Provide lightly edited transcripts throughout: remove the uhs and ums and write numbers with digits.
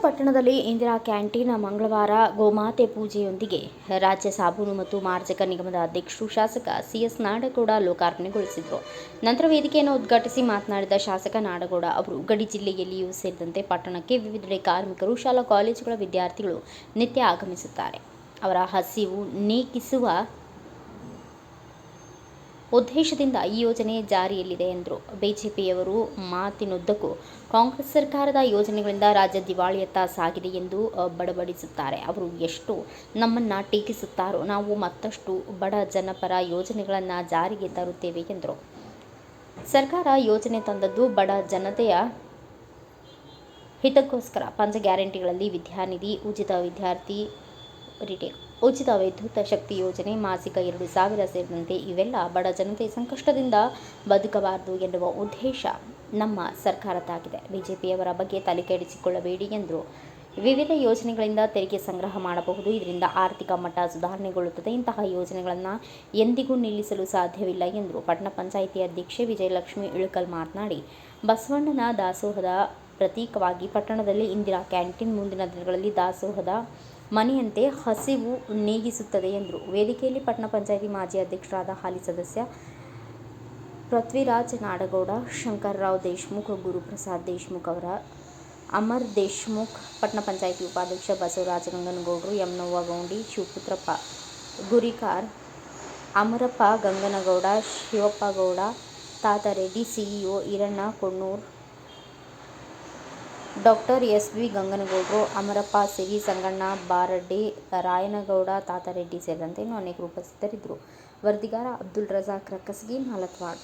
ಪಟ್ಟಣದಲ್ಲಿ ಇಂದಿರಾ ಕ್ಯಾಂಟೀನ್ ಮಂಗಳವಾರ ಗೋಮಾತೆ ಪೂಜೆಯೊಂದಿಗೆ ರಾಜ್ಯ ಸಾಬೂನು ಮತ್ತು ಮಾರ್ಜಕ ನಿಗಮದ ಅಧ್ಯಕ್ಷರು ಶಾಸಕ ಸಿಎಸ್ ನಾಡಗೌಡ ಲೋಕಾರ್ಪಣೆಗೊಳಿಸಿದರು. ನಂತರ ವೇದಿಕೆಯನ್ನು ಉದ್ಘಾಟಿಸಿ ಮಾತನಾಡಿದ ಶಾಸಕ ನಾಡಗೌಡ ಅವರು ಗಡಿ ಜಿಲ್ಲೆಯಲ್ಲಿಯೂ ಸೇರಿದಂತೆ ಪಟ್ಟಣಕ್ಕೆ ವಿವಿಧೆಡೆ ಕಾರ್ಮಿಕರು, ಶಾಲಾ ಕಾಲೇಜುಗಳ ವಿದ್ಯಾರ್ಥಿಗಳು ನಿತ್ಯ ಆಗಮಿಸುತ್ತಾರೆ. ಅವರ ಹಸಿವು ನೀಗಿಸುವ ಉದ್ದೇಶದಿಂದ ಈ ಯೋಜನೆ ಜಾರಿಯಲ್ಲಿದೆ ಎಂದರು. ಬಿಜೆಪಿಯವರು ಮಾತಿನುದ್ದಕ್ಕೂ ಕಾಂಗ್ರೆಸ್ ಸರ್ಕಾರದ ಯೋಜನೆಗಳಿಂದ ರಾಜ್ಯ ದಿವಾಳಿಯತ್ತ ಸಾಗಿದೆ ಎಂದು ಬಡಬಡಿಸುತ್ತಾರೆ. ಅವರು ಎಷ್ಟು ನಮ್ಮನ್ನು ಟೀಕಿಸುತ್ತಾರೋ ನಾವು ಮತ್ತಷ್ಟು ಬಡ ಜನಪರ ಯೋಜನೆಗಳನ್ನು ಜಾರಿಗೆ ತರುತ್ತೇವೆ ಎಂದರು. ಸರ್ಕಾರ ಯೋಜನೆ ತಂದದ್ದು ಬಡ ಜನತೆಯ ಹಿತಕ್ಕೋಸ್ಕರ. ಪಂಚ ಗ್ಯಾರಂಟಿಗಳಲ್ಲಿ ವಿದ್ಯಾನಿಧಿ, ಉಚಿತ ವಿದ್ಯಾರ್ಥಿ ರಿಟೇಲ್, ಉಚಿತ ವಿದ್ಯುತ್ ಶಕ್ತಿ ಯೋಜನೆ, ಮಾಸಿಕ 2,000 ಸೇರಿದಂತೆ ಇವೆಲ್ಲ ಬಡ ಜನತೆ ಸಂಕಷ್ಟದಿಂದ ಬದುಕಬಾರದು ಎನ್ನುವ ಉದ್ದೇಶ ನಮ್ಮ ಸರ್ಕಾರದ್ದಾಗಿದೆ. ಬಿಜೆಪಿಯವರ ಬಗ್ಗೆ ತಲೆಕೆಡಿಸಿಕೊಳ್ಳಬೇಡಿ ಎಂದರು. ವಿವಿಧ ಯೋಜನೆಗಳಿಂದ ತೆರಿಗೆ ಸಂಗ್ರಹ ಮಾಡಬಹುದು. ಇದರಿಂದ ಆರ್ಥಿಕ ಮಟ್ಟ ಸುಧಾರಣೆಗೊಳ್ಳುತ್ತದೆ. ಇಂತಹ ಯೋಜನೆಗಳನ್ನು ಎಂದಿಗೂ ನಿಲ್ಲಿಸಲು ಸಾಧ್ಯವಿಲ್ಲ ಎಂದರು. ಪಟ್ಟಣ ಪಂಚಾಯಿತಿ ಅಧ್ಯಕ್ಷೆ ವಿಜಯಲಕ್ಷ್ಮಿ ಇಳಕಲ್ ಮಾತನಾಡಿ, ಬಸವಣ್ಣನ ದಾಸೋಹದ ಪ್ರತೀಕವಾಗಿ ಪಟ್ಟಣದಲ್ಲಿ ಇಂದಿರಾ ಕ್ಯಾಂಟೀನ್ ಮುಂದಿನ ದಿನಗಳಲ್ಲಿ ದಾಸೋಹದ ಮನೆಯಂತೆ ಹಸಿವು ನೀಗಿಸುತ್ತದೆ ಎಂದರು. ವೇದಿಕೆಯಲ್ಲಿ ಪಟ್ಟಣ ಪಂಚಾಯಿತಿ ಮಾಜಿ ಅಧ್ಯಕ್ಷರಾದ ಹಾಲಿ ಸದಸ್ಯ ಪೃಥ್ವಿರಾಜ್ ನಾಡಗೌಡ, ಶಂಕರರಾವ್ ದೇಶಮುಖ್, ಗುರುಪ್ರಸಾದ್ ದೇಶಮುಖ್ ಅವರ ಅಮರ್ ದೇಶಮುಖ್, ಪಟ್ಟಣ ಪಂಚಾಯಿತಿ ಉಪಾಧ್ಯಕ್ಷ ಬಸವರಾಜ ಗಂಗನಗೌಡರು, Yamanavva Goundi, Shivaputrappa Gurikar, Amarappa Ganganagouda, Shivappa Gowda, Tatareddy, CEO Iranna Konnur, doctor S B. ಗಂಗನಗೌಡರು, ಅಮರಪ್ಪ ಸಿರಿ, ಸಂಗಣ್ಣ ಬಾರಡ್ಡಿ, ರಾಯನಗೌಡ, ತಾತಾರೆಡ್ಡಿ ಸೇರಿದಂತೆ ಇನ್ನೂ ಅನೇಕರು ಉಪಸ್ಥಿತರಿದ್ದರು. ವರದಿಗಾರ ಅಬ್ದುಲ್ ರಜಾಕ್ ರಕ್ಕಸಗಿ, ನಾಲತ್ವಾಡ್.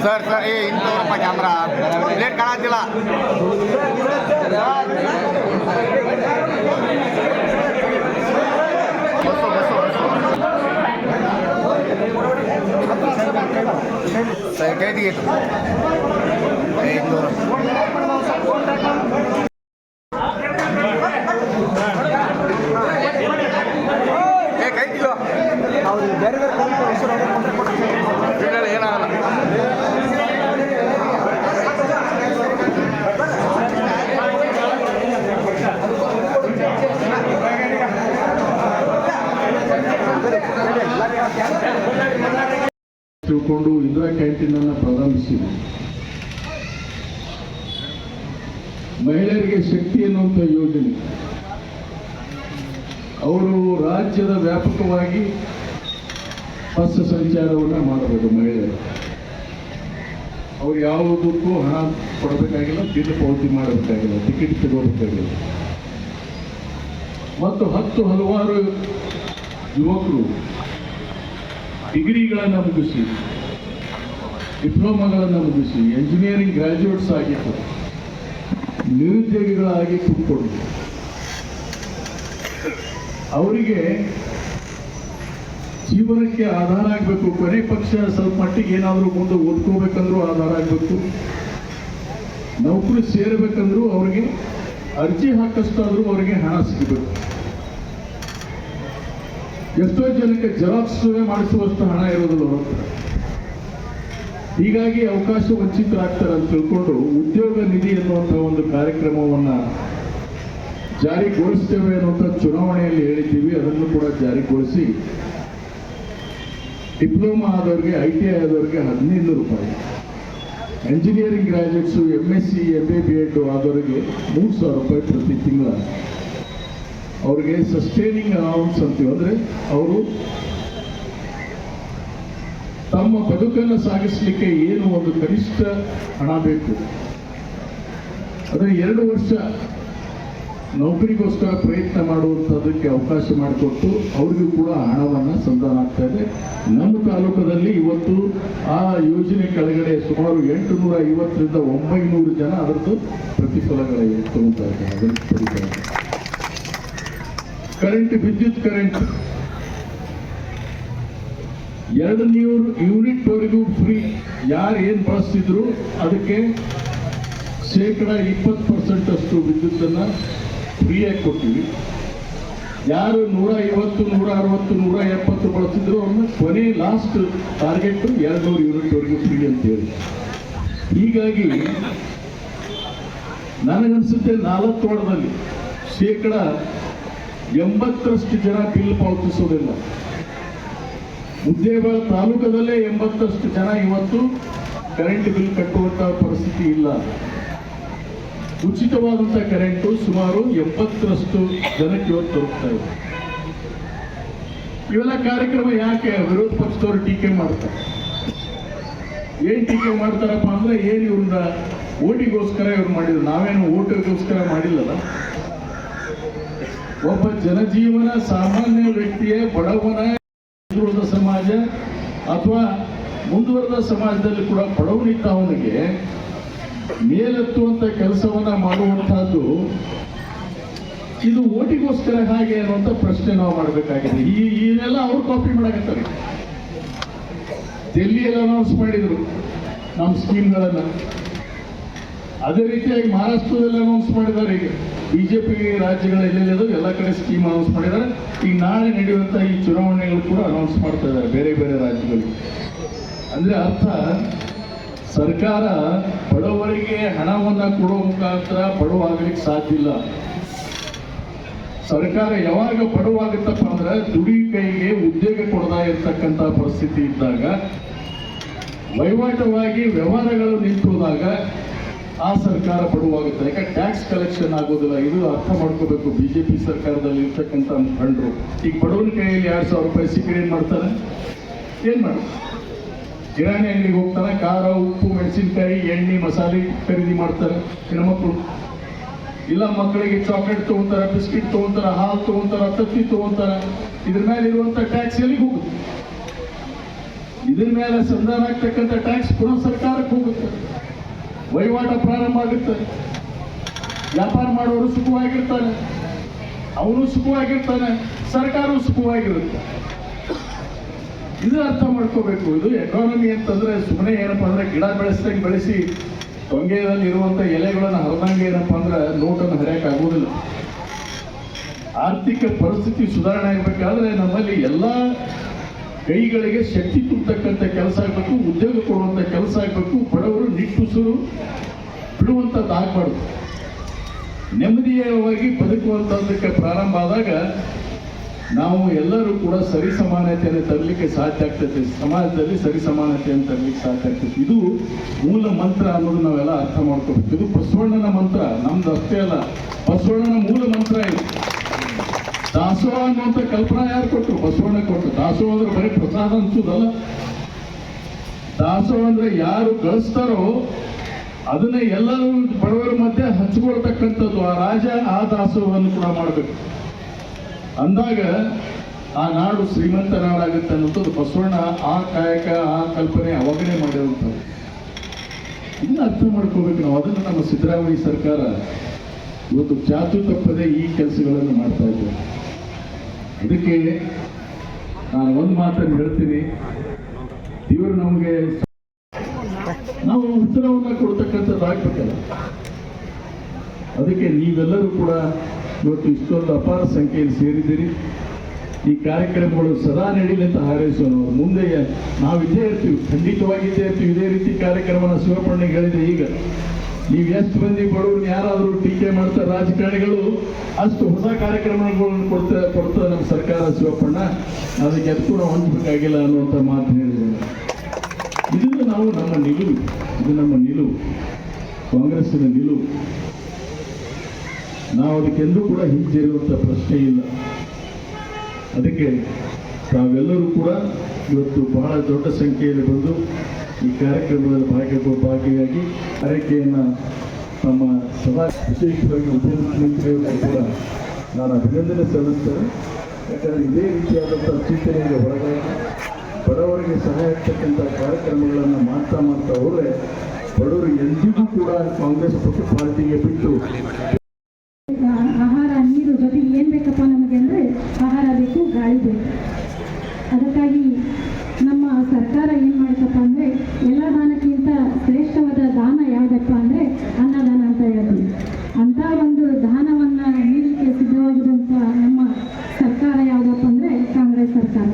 ಸರ್ ಇಂಥವ್ರಪ್ಪ ಕ್ಯಾಮ್ರಾ ಪ್ಲೇಟ್ ಕಾಣತ್ತಿಲ್ಲ. ಸರ್ ಕೈದಿಗೆ ಏನಾಗಲ್ಲ. ತಿಳ್ಕೊಂಡು ಇಂದಿರಾ ಕ್ಯಾಂಟೀನನ್ನು ಪ್ರಾರಂಭಿಸಿದೆ. ಮಹಿಳೆಯರಿಗೆ ಶಕ್ತಿ ಎನ್ನುವಂಥ ಯೋಜನೆ ಅವರು ರಾಜ್ಯದ ವ್ಯಾಪಕವಾಗಿ ಬಸ್ ಸಂಚಾರವನ್ನು ಮಾಡಬಹುದು. ಮಹಿಳೆಯರು ಅವ್ರು ಯಾವುದಕ್ಕೂ ಹಣ ಕೊಡಬೇಕಾಗಿಲ್ಲ, ಬಿಲ್ ಪಾವತಿ ಮಾಡಬೇಕಾಗಿಲ್ಲ, ಟಿಕೆಟ್ ತಗೋಬೇಕಾಗಿಲ್ಲ. ಮತ್ತು ಹಲವಾರು ಯುವಕರು ಡಿಗ್ರಿಗಳನ್ನು ಮುಗಿಸಿ, ಡಿಪ್ಲೊಮಾಗಳನ್ನು ಮುಗಿಸಿ, ಎಂಜಿನಿಯರಿಂಗ್ ಗ್ರಾಜ್ಯುಯೇಟ್ಸ್ ಆಗಿತ್ತು, ನಿರುದ್ಯೋಗಿಗಳಾಗಿ ಕೂತ್ಕೊಂಡು ಅವರಿಗೆ ಜೀವನಕ್ಕೆ ಆಧಾರ ಆಗಬೇಕು. ಕೊನೆ ಪಕ್ಷ ಸ್ವಲ್ಪ ಮಟ್ಟಿಗೆ ಏನಾದರೂ ಮುಂದೆ ಓದ್ಕೋಬೇಕಂದ್ರೂ ಆಧಾರ ಆಗಬೇಕು. ನೌಕರಿ ಸೇರಬೇಕಂದ್ರೂ ಅವ್ರಿಗೆ ಅರ್ಜಿ ಹಾಕಷ್ಟಾದರೂ ಅವರಿಗೆ ಹಣ ಸಿಗಬೇಕು. ಎಷ್ಟೋ ಜನಕ್ಕೆ ಜೆರಾಕ್ಸ್ ಮಾಡಿಸುವಷ್ಟು ಹಣ ಇರೋದಿಲ್ಲ ಅವ್ರ ಹತ್ರ. ಹೀಗಾಗಿ ಅವಕಾಶ ವಂಚಿತರಾಗ್ತಾರೆ ಅಂತ ತಿಳ್ಕೊಂಡು ಉದ್ಯೋಗ ನಿಧಿ ಎನ್ನುವಂಥ ಒಂದು ಕಾರ್ಯಕ್ರಮವನ್ನು ಜಾರಿಗೊಳಿಸ್ತೇವೆ ಅನ್ನುವಂಥ ಚುನಾವಣೆಯಲ್ಲಿ ಹೇಳಿದ್ದೀವಿ. ಅದನ್ನು ಕೂಡ ಜಾರಿಗೊಳಿಸಿ ಡಿಪ್ಲೊಮಾ ಆದವ್ರಿಗೆ, ITI ಆದವ್ರಿಗೆ 1500 ರೂಪಾಯಿ, engineering graduates, MSc, MA, B.Ed ಆದವರಿಗೆ 3000 ರೂಪಾಯಿ ಪ್ರತಿ ತಿಂಗಳ ಅವ್ರಿಗೆ ಸಸ್ಟೈನಿಂಗ್ ಅಲೌನ್ಸ್ ಅಂತೀವಿ. ಅಂದರೆ ಅವರು ತಮ್ಮ ಬದುಕನ್ನು ಸಾಗಿಸಲಿಕ್ಕೆ ಏನು ಒಂದು ಕನಿಷ್ಠ ಹಣ ಬೇಕು, ಅಂದರೆ 2 ವರ್ಷ ನೌಕರಿಗೋಸ್ಕರ ಪ್ರಯತ್ನ ಮಾಡುವಂಥದ್ದಕ್ಕೆ ಅವಕಾಶ ಮಾಡಿಕೊಟ್ಟು ಅವ್ರಿಗೂ ಕೂಡ ಹಣವನ್ನು ಸಂಧಾನ ಆಗ್ತಾ ಇದೆ. ನಮ್ಮ ತಾಲೂಕದಲ್ಲಿ ಇವತ್ತು ಆ ಯೋಜನೆ ಕೆಳಗಡೆ ಸುಮಾರು 850ರಿಂದ 900 ಜನ ಅದರದ್ದು ಪ್ರತಿಫಲಗಳಿಗೆ ತಗೊಳ್ತಾ ಇದ್ದಾರೆ, ಅದನ್ನು ಪಡಿತಾ ಇದ್ದಾರೆ. ಕರೆಂಟ್, ವಿದ್ಯುತ್ ಕರೆಂಟ್ 200 ಯೂನಿಟ್ವರೆಗೂ ಫ್ರೀ. ಯಾರು ಏನು ಬಳಸ್ತಿದ್ರು ಅದಕ್ಕೆ ಶೇಕಡ 20% ಅಷ್ಟು ವಿದ್ಯುತ್ತನ್ನು ಫ್ರೀಯಾಗಿ ಕೊಡ್ತೀವಿ. ಯಾರು 150, 160, 170 ಬಳಸಿದ್ರು ಅವ್ರನ್ನ ಕೊನೆ ಲಾಸ್ಟ್ ಟಾರ್ಗೆಟ್ 200 ಯೂನಿಟ್ವರೆಗೂ ಫ್ರೀ ಅಂತೇಳಿ. ಹೀಗಾಗಿ ನನಗನ್ಸುತ್ತೆ 4 ವಾರದಲ್ಲಿ ಶೇಕಡ 80ರಷ್ಟು ಜನ ಬಿಲ್ ಪಾವತಿಸೋದಿಲ್ಲ. ಮುದ್ದೇಬಿಹಾಳ ತಾಲೂಕದಲ್ಲೇ 80ರಷ್ಟು ಜನ ಇವತ್ತು ಕರೆಂಟ್ ಬಿಲ್ ಕಟ್ಟುವಂತ ಪರಿಸ್ಥಿತಿ ಇಲ್ಲ. ಉಚಿತವಾದಂಥ ಕರೆಂಟು ಸುಮಾರು 70ರಷ್ಟು ಜನಕ್ಕೆ ಇವತ್ತು ತಲುಪ್ತಾ ಇದೆ. ಇವೆಲ್ಲ ಕಾರ್ಯಕ್ರಮ ಯಾಕೆ ವಿರೋಧ ಪಕ್ಷದವರು ಟೀಕೆ ಮಾಡ್ತಾರೆ? ಏನ್ ಟೀಕೆ ಮಾಡ್ತಾರಪ್ಪ ಅಂದ್ರೆ, ಏನು ಇವ್ರನ್ನ ಓಟಿಗೋಸ್ಕರ ಇವ್ರು ಮಾಡಿದ್ರು. ನಾವೇನು ಓಟಿಗೋಸ್ಕರ ಮಾಡಿಲ್ಲಲ್ಲ. ಒಬ್ಬ ಜನಜೀವನ ಸಾಮಾನ್ಯ ವ್ಯಕ್ತಿಯ ಬಡವನ ಹಿಂದುಳಿದ ಸಮಾಜ ಅಥವಾ ಮುಂದುವರೆದ ಸಮಾಜದಲ್ಲಿ ಕೂಡ ಬಡವನಿದ್ದವನಿಗೆ ಮೇಲೆತ್ತುವಂತ ಕೆಲಸವನ್ನ ಮಾಡುವಂತಹದ್ದು ಇದು ಓಟಿಗೋಸ್ಕರ ಹಾಗೆ ಅನ್ನುವಂಥ ಪ್ರಶ್ನೆ ನಾವು ಮಾಡಬೇಕಾಗಿದೆ. ಇದನ್ನೆಲ್ಲ ಅವ್ರು ಕಾಪಿ ಮಾಡಕತ್ತಾರೆ. ಡೆಲ್ಲಿಯಲ್ಲಿ ಅನೌನ್ಸ್ ಮಾಡಿದ್ರು ನಮ್ಮ ಸ್ಕೀಮ್ಗಳನ್ನ. ಅದೇ ರೀತಿಯಾಗಿ ಮಹಾರಾಷ್ಟ್ರದಲ್ಲಿ ಅನೌನ್ಸ್ ಮಾಡಿದ್ದಾರೆ. ಈಗ ಬಿಜೆಪಿ ರಾಜ್ಯಗಳ ಎಲ್ಲೆಲ್ಲದು ಎಲ್ಲ ಕಡೆ ಸ್ಕೀಮ್ ಅನೌನ್ಸ್ ಮಾಡಿದ್ದಾರೆ. ಈಗ ನಾಳೆ ನಡೆಯುವಂಥ ಈ ಚುನಾವಣೆಗಳು ಕೂಡ ಅನೌನ್ಸ್ ಮಾಡ್ತಾ ಇದ್ದಾರೆ ಬೇರೆ ಬೇರೆ ರಾಜ್ಯಗಳಿಗೆ. ಅಂದ್ರೆ ಅರ್ಥ, ಸರ್ಕಾರ ಬಡವರಿಗೆ ಹಣವನ್ನ ಕೊಡುವ ಮುಖಾಂತರ ಬಡವಾಗಲಿಕ್ಕೆ ಸಾಧ್ಯ ಇಲ್ಲ. ಸರ್ಕಾರ ಯಾವಾಗ ಬಡವಾಗುತ್ತಪ್ಪ ಅಂದ್ರೆ ದುಡಿ ಕೈಗೆ ಉದ್ಯೋಗ ಕೊಡದ ಇರ್ತಕ್ಕಂಥ ಪರಿಸ್ಥಿತಿ ಇದ್ದಾಗ, ವಹಿವಾಟವಾಗಿ ವ್ಯವಹಾರಗಳು ನಿಂತುವಾಗ ಆ ಸರ್ಕಾರ ಬಡವಾಗುತ್ತೆ. ಯಾಕೆ ಟ್ಯಾಕ್ಸ್ ಕಲೆಕ್ಷನ್ ಆಗೋದಿಲ್ಲ. ಇದು ಅರ್ಥ ಮಾಡ್ಕೋಬೇಕು ಬಿಜೆಪಿ ಸರ್ಕಾರದಲ್ಲಿ ಇರ್ತಕ್ಕಂಥ ಮುಖಂಡರು. ಈಗ ಬಡವನ ಕೈಯಲ್ಲಿ 2000 ರೂಪಾಯಿ ಸಿಕ್ಕರೆ ಏನ್ ಮಾಡ್ತಾರೆ? ಏನ್ ಮಾಡ್ತಾರೆ? ಕಿರಾಣಿ ಅಂಗಡಿಗೆ ಹೋಗ್ತಾನೆ, ಖಾರ, ಉಪ್ಪು, ಮೆಣಸಿನಕಾಯಿ, ಎಣ್ಣೆ, ಮಸಾಲೆ ಖರೀದಿ ಮಾಡ್ತಾರೆ ಹೆಣ್ಮಕ್ಳು. ಇಲ್ಲ ಮಕ್ಕಳಿಗೆ ಚಾಕ್ಲೇಟ್ ತಗೊಂತಾರೆ, ಬಿಸ್ಕಿಟ್ ತಗೊಂತಾರೆ, ಹಾಲು ತಗೊಂತಾರೆ, ತತ್ತಿ ತಗೊಂತಾರೆ. ಇದ್ರ ಮೇಲೆ ಇರುವಂತ ಟ್ಯಾಕ್ಸ್ ಎಲ್ಲಿಗೆ ಹೋಗುತ್ತೆ? ಇದ್ರ ಮೇಲೆ ಸಂಧಾನ ಆಗ್ತಕ್ಕಂಥ ಟ್ಯಾಕ್ಸ್ ಪುನಃ ಸರ್ಕಾರಕ್ಕೆ ಹೋಗುತ್ತೆ. ವಹಿವಾಟ ಪ್ರಾರಂಭ ಆಗುತ್ತೆ. ವ್ಯಾಪಾರ ಮಾಡೋರು ಸುಖವಾಗಿರ್ತಾನೆ, ಅವನು ಸುಖವಾಗಿರ್ತಾನೆ, ಸರ್ಕಾರವು ಸುಖವಾಗಿರುತ್ತೆ. ಇದು ಅರ್ಥ ಮಾಡ್ಕೋಬೇಕು. ಇದು ಎಕಾನಮಿ ಅಂತಂದ್ರೆ ಸುಮ್ಮನೆ ಏನಪ್ಪಾ ಅಂದ್ರೆ ಗಿಡ ಬೆಳೆಸ್ದಂಗೆ ಬೆಳೆಸಿ ತೊಂಗೆಯಲ್ಲಿ ಇರುವಂತ ಎಲೆಗಳನ್ನು ಹರಿದಂಗೆ ಏನಪ್ಪಾ ಅಂದ್ರೆ ನೋಟನ್ನು ಹರಿಯಕ್ಕೆ ಆಗುವುದಿಲ್ಲ. ಆರ್ಥಿಕ ಪರಿಸ್ಥಿತಿ ಸುಧಾರಣೆ ಆಗಬೇಕಾದ್ರೆ ನಮ್ಮಲ್ಲಿ ಎಲ್ಲ ಕೈಗಳಿಗೆ ಶಕ್ತಿ ತುಂಬತಕ್ಕಂಥ ಕೆಲಸ ಆಗಬೇಕು, ಉದ್ಯೋಗ ಕೊಡುವಂಥ ಕೆಲಸ ಆಗಬೇಕು. ಬಡವರು ನಿಟ್ಟುಸಿರು ಬಿಡುವಂಥದ್ದು ಆಗಬಾರ್ದು. ನೆಮ್ಮದಿಯಾಗಿ ಬದುಕುವಂಥದ್ದಕ್ಕೆ ಪ್ರಾರಂಭ ಆದಾಗ ನಾವು ಎಲ್ಲರೂ ಕೂಡ ಸರಿ ಸಮಾನತೆಯನ್ನು ತರಲಿಕ್ಕೆ ಸಾಧ್ಯ ಆಗ್ತೈತೆ. ಸಮಾಜದಲ್ಲಿ ಸರಿ ಸಮಾನತೆಯನ್ನು ತರಲಿಕ್ಕೆ ಸಾಧ್ಯ ಆಗ್ತೈತೆ. ಇದು ಮೂಲ ಮಂತ್ರ ಅನ್ನೋದು ನಾವೆಲ್ಲ ಅರ್ಥ ಮಾಡ್ಕೋಬೇಕು. ಇದು ಬಸವಣ್ಣನ ಮಂತ್ರ, ನಮ್ದು ಅಷ್ಟೇ ಅಲ್ಲ, ಬಸವಣ್ಣನ ಮೂಲ ಮಂತ್ರ ಇದು. ದಾಸೋಹ ಅನ್ನುವಂಥ ಕಲ್ಪನಾ ಯಾರು ಕೊಟ್ಟರು? ಬಸವಣ್ಣ ಕೊಟ್ಟರು. ದಾಸೋಹ ಅಂದ್ರೆ ಬರೀ ಪ್ರಸಾದ ಅನ್ಸೋದಲ್ಲ. ದಾಸೋಹ ಅಂದ್ರೆ ಯಾರು ಗಳಿಸ್ತಾರೋ ಅದನ್ನ ಎಲ್ಲರೂ ಬಡವರ ಮಧ್ಯೆ ಹಂಚಿಕೊಳ್ತಕ್ಕಂಥದ್ದು. ಆ ರಾಜ ಆ ದಾಸೋಹವನ್ನು ಕೂಡ ಮಾಡಬೇಕು. ಅಂದಾಗ ಆ ನಾಡು ಶ್ರೀಮಂತ ನಾಡಾಗುತ್ತೆ ಅನ್ನೋದು ಬಸವಣ್ಣ ಆ ಕಾಯಕ, ಆ ಕಲ್ಪನೆ ಅವಾಗನೇ ಮಾಡಿರುವಂಥದ್ದು. ಇದನ್ನ ಅರ್ಥ ಮಾಡ್ಕೋಬೇಕು ನಾವು. ಅದನ್ನು ನಮ್ಮ ಸಿದ್ದರಾಮಯ್ಯ ಸರ್ಕಾರ ಇವತ್ತು ಚಾಚು ತಪ್ಪದೆ ಈ ಕೆಲಸಗಳನ್ನು ಮಾಡ್ತಾ ಇದ್ದೇವೆ. ಅದಕ್ಕೆ ನಾನು ಒಂದು ಮಾತನ್ನು ಹೇಳ್ತೀನಿ, ಇವರು ನಮಗೆ ನಾವು ಉತ್ತರವನ್ನು ಕೊಡ್ತಕ್ಕಂಥದ್ದಾಗಬೇಕಲ್ಲ. ಅದಕ್ಕೆ ನೀವೆಲ್ಲರೂ ಕೂಡ ಇವತ್ತು ಇಷ್ಟೊಂದು ಅಪಾರ ಸಂಖ್ಯೆಯಲ್ಲಿ ಸೇರಿದ್ದೀರಿ. ಈ ಕಾರ್ಯಕ್ರಮಗಳು ಸದಾ ನಡೀಲಿ ಅಂತ ಹಾರೈಸೋಣ. ಮುಂದೆ ನಾವು ಇದ್ದೇ ಇರ್ತೀವಿ, ಖಂಡಿತವಾಗಿ ಇದ್ದೇ ಇರ್ತೀವಿ. ಇದೇ ರೀತಿ ಕಾರ್ಯಕ್ರಮನ ಶಿವಪ್ಪಣ್ಣಿಗೆ ಹೇಳಿದೆ. ಈಗ ನೀವು ಎಷ್ಟು ಮಂದಿ ಬಡವರು ಯಾರಾದರೂ ಟೀಕೆ ಮಾಡ್ತಾರೆ ರಾಜಕಾರಣಿಗಳು, ಅಷ್ಟು ಹೊಸ ಕಾರ್ಯಕ್ರಮಗಳನ್ನು ಕೊಡ್ತಾರೆ ನಮ್ಮ ಸರ್ಕಾರ ಶಿವಪ್ಪಣ್ಣ. ಅದಕ್ಕೆ ಎತ್ತು ನಾವು ಹೊಂದಬೇಕಾಗಿಲ್ಲ ಅನ್ನುವಂಥ ಮಾತು ಹೇಳಿದ್ರು. ಇದನ್ನು ನಾವು ನಮ್ಮ ನಿಲುವು, ಇದು ನಮ್ಮ ನಿಲುವು, ಕಾಂಗ್ರೆಸ್ಸಿನ ನಿಲುವು. ನಾವು ಅದಕ್ಕೆಂದೂ ಕೂಡ ಹಿಂಜರಿಯುವಂಥ ಪ್ರಶ್ನೆ ಇಲ್ಲ. ಅದಕ್ಕೆ ತಾವೆಲ್ಲರೂ ಕೂಡ ಇವತ್ತು ಬಹಳ ದೊಡ್ಡ ಸಂಖ್ಯೆಯಲ್ಲಿ ಬಂದು ಈ ಕಾರ್ಯಕ್ರಮದಲ್ಲಿ ಭಾಗಿಯಾಗಿ ಆರೈಕೆಯನ್ನು ನಮ್ಮ ಸಭಾ ವಿಶೇಷವಾಗಿ ಉಪಮುಖ್ಯಮಂತ್ರಿಯವರಿಗೂ ಕೂಡ ನಾನು ಅಭಿನಂದನೆ ಸಲ್ಲಿಸ್ತೇನೆ. ಯಾಕಂದರೆ ಇದೇ ರೀತಿಯಾದಂಥ ಚಿಂತನೆಗೆ ಒಳಗಾಗಿ ಬಡವರಿಗೆ ಸಹಾಯ ಆಗ್ತಕ್ಕಂಥ ಕಾರ್ಯಕ್ರಮಗಳನ್ನು ಮಾಡ್ತಾ ಹೋದರೆ ಬಡವರು ಎಂದಿಗೂ ಕೂಡ ಕಾಂಗ್ರೆಸ್ ಪಾರ್ಟಿಗೆ ಬಿಟ್ಟು ಆಹಾರ ನೀರು ಜೊತೆಗೆ ಏನು ಬೇಕಪ್ಪ ನಮಗೆ ಅಂದರೆ ಆಹಾರ ಬೇಕು, ಗಾಳಿ ಬೇಕು. ಅದಕ್ಕಾಗಿ ನಮ್ಮ ಸರ್ಕಾರ ಏನು ಮಾಡ್ತಪ್ಪ ಅಂದರೆ ಎಲ್ಲ ದಾನಕ್ಕಿಂತ ಶ್ರೇಷ್ಠವಾದ ದಾನ ಯಾವುದಪ್ಪ ಅಂದರೆ ಅನ್ನದಾನ ಅಂತ ಹೇಳ್ತೀವಿ. ಅಂಥ ಒಂದು ದಾನವನ್ನು ನೀಡಲಿಕ್ಕೆ ಸಿದ್ಧವಾಗಿರುವಂಥ ನಮ್ಮ ಸರ್ಕಾರ ಯಾವುದಪ್ಪ ಅಂದರೆ ಕಾಂಗ್ರೆಸ್ ಸರ್ಕಾರ.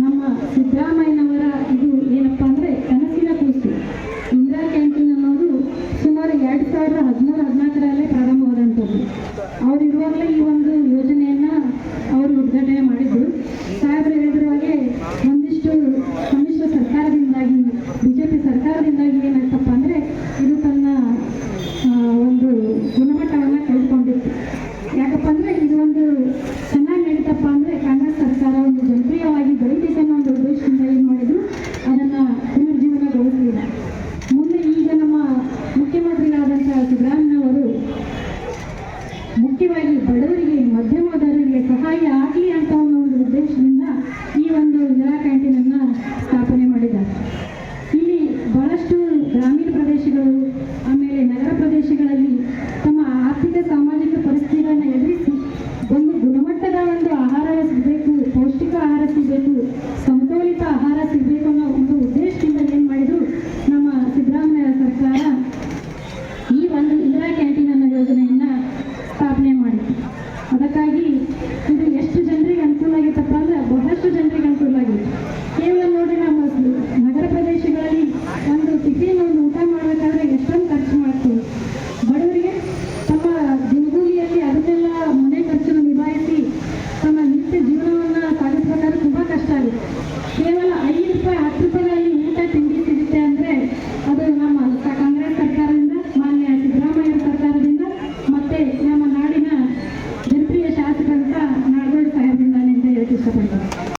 ನಮ್ಮ ಸಿದ್ದರಾಮಯ್ಯನವರ ಇದು ಏನಪ್ಪ ಅಂದರೆ ಕನಸಿನ ಕೂಸು. ಇಂದಿರಾ ಕ್ಯಾಂಟೀನ್ ಅನ್ನೋದು ಸುಮಾರು 2013-14 ಪ್ರಾರಂಭವಾದಂಥದ್ದು. ಅವ್ರು ಇರುವಾಗಲೇ ಈ ಒಂದು ಯೋಜನೆಯನ್ನು ಅವರು ಉದ್ಘಾಟನೆ ಮಾಡಿದ್ದು. ಸಾಹೇಬರು ಹೇಳಿದ್ರ ಹಾಗೆ ಒಂದಿಷ್ಟು ಸಮ್ಮಿಶ್ರ ಸರ್ಕಾರದಿಂದಾಗಿ, BJP ಸರ್ಕಾರದಿಂದಾಗಿ ಏನಾಯ್ತಪ್ಪ ಅಂದರೆ ಇದು ತನ್ನ ಒಂದು ಗುಣಮಟ್ಟವನ್ನು